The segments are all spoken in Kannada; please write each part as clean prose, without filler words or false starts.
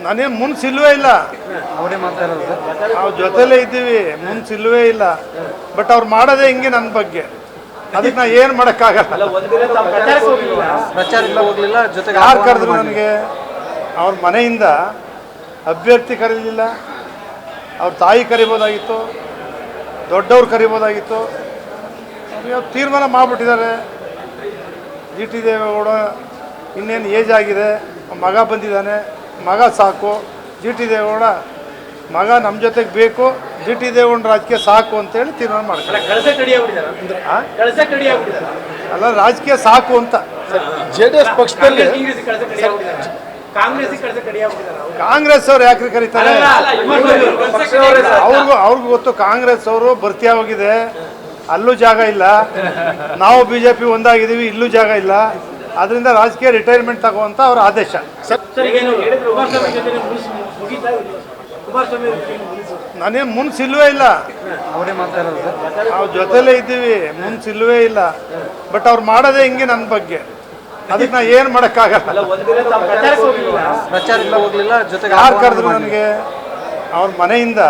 ನಾನೇನು ಮುನ್ಸಿಲ್ವೇ ಇಲ್ಲ, ಅವರೇ ಮಾತಾಡೋದು ಸರ್. ನಾವು ಜೊತೆಲೇ ಇದ್ದೀವಿ, ಮುನ್ಸಿಲ್ವೇ ಇಲ್ಲ. ಬಟ್ ಅವ್ರು ಮಾಡೋದೇ ಹಿಂಗೆ ನನ್ನ ಬಗ್ಗೆ, ಅದಕ್ಕೆ ನಾ ಏನು ಮಾಡೋಕ್ಕಾಗಲ್ಲ. ಪ್ರಚಾರಕ್ಕೆ ಹೋಗ್ಲಿಲ್ಲ, ಜೊತೆಗೆ ಯಾರು ಕರೆದ್ರು ನನಗೆ? ಅವ್ರ ಮನೆಯಿಂದ ಅಭ್ಯರ್ಥಿ ಕರೀಲಿಲ್ಲ, ಅವ್ರ ತಾಯಿ ಕರಿಬೋದಾಗಿತ್ತು, ದೊಡ್ಡವ್ರು ಕರಿಬೋದಾಗಿತ್ತು. ಅವ್ರು ತೀರ್ಮಾನ ಮಾಡಿಬಿಟ್ಟಿದ್ದಾರೆ. ಜಿ ಟಿ ದೇವೇಗೌಡ ಇನ್ನೇನು ಏಜ್ ಆಗಿದೆ, ಮಗ ಬಂದಿದ್ದಾನೆ, ಮಗ ಸಾಕು. ಜಿ ಟಿ ದೇವೇಗೌಡ ಮಗ ನಮ್ಮ ಜೊತೆಗೆ ಬೇಕು, ಜಿ ಟಿ ದೇವೇಗೌಡ ರಾಜಕೀಯ ಸಾಕು ಅಂತೇಳಿ ತೀರ್ಮಾನ ಮಾಡ್ತಾರೆ. ಅಲ್ಲ, ರಾಜಕೀಯ ಸಾಕು ಅಂತ. JDS ಪಕ್ಷದಲ್ಲಿ ಕಾಂಗ್ರೆಸ್ ಅವ್ರು ಯಾಕ್ರಿ ಕರೀತಾರೆ? ಅವ್ರಿಗೂ ಗೊತ್ತು, ಕಾಂಗ್ರೆಸ್ ಅವರು ಭರ್ತಿ ಹೋಗಿದೆ, ಅಲ್ಲೂ ಜಾಗ ಇಲ್ಲ. ನಾವು BJP ಒಂದಾಗಿದ್ದೀವಿ, ಇಲ್ಲೂ ಜಾಗ ಇಲ್ಲ. ಅದರಿಂದ ರಾಜಕೀಯ ರಿಟೈರ್ಮೆಂಟ್ ತಗೋಂತ ಅವ್ರ ಆದೇಶ. ನಾನೇನು ಮುನ್ಸಿಲ್ವೇ ಇಲ್ಲ, ಅವರೇ ಮಾತಾಡೋದು ಸರ್. ನಾವು ಜೊತೆಲೇ ಇದ್ದೀವಿ, ಮುನ್ಸಿಲ್ವೇ ಇಲ್ಲ. ಬಟ್ ಅವ್ರು ಮಾಡೋದೇ ಹಿಂಗೆ ನನ್ನ ಬಗ್ಗೆ, ಅದಕ್ಕೆ ನಾ ಏನು ಮಾಡೋಕ್ಕಾಗಲ್ಲ. ಪ್ರಚಾರಕ್ಕೆ ಹೋಗ್ಲಿಲ್ಲ, ಜೊತೆಗೆ ಯಾರು ಕರೆದ್ರು ನನಗೆ? ಅವ್ರ ಮನೆಯಿಂದ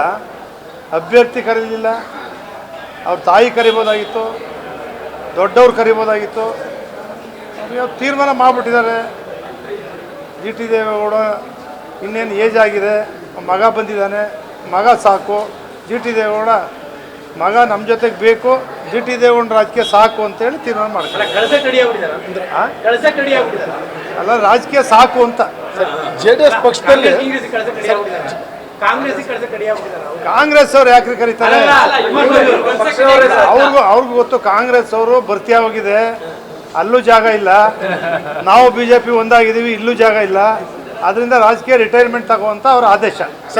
ಅಭ್ಯರ್ಥಿ ಕರೀಲಿಲ್ಲ, ಅವ್ರ ತಾಯಿ ಕರಿಬೋದಾಗಿತ್ತು, ದೊಡ್ಡವ್ರು ಕರಿಬೋದಾಗಿತ್ತು. ಅವ್ರು ತೀರ್ಮಾನ ಮಾಡಿಬಿಟ್ಟಿದ್ದಾರೆ. ಜಿ ಟಿ ದೇವೇಗೌಡ ಇನ್ನೇನು ಏಜ್ ಆಗಿದೆ, ಮಗ ಬಂದಿದ್ದಾನೆ, ಮಗ ಸಾಕು. ಜಿ ಟಿ ದೇವೇಗೌಡ ಮಗ ನಮ್ಮ ಜೊತೆಗೆ ಬೇಕು, ಜಿ ಟಿ ದೇವೇಗೌಡ ರಾಜಕೀಯ ಸಾಕು ಅಂತೇಳಿ ತೀರ್ಮಾನ ಮಾಡ್ತಾರೆ. ಅಲ್ಲ, ರಾಜಕೀಯ ಸಾಕು ಅಂತ. JDS ಪಕ್ಷದಲ್ಲಿ ಕಾಂಗ್ರೆಸ್ ಅವ್ರು ಯಾಕ್ರಿ ಕರೀತಾರೆ? ಅವ್ರಿಗೂ ಗೊತ್ತು, ಕಾಂಗ್ರೆಸ್ ಅವರು ಭರ್ತಿ ಹೋಗಿದೆ, ಅಲ್ಲೂ ಜಾಗ ಇಲ್ಲ. ನಾವು BJP ಒಂದಾಗಿದ್ದೀವಿ, ಇಲ್ಲೂ ಜಾಗ ಇಲ್ಲ. ಅದರಿಂದ ರಾಜಕೀಯ ರಿಟೈರ್ಮೆಂಟ್ ತಗೋಂತ ಅವ್ರ ಆದೇಶ.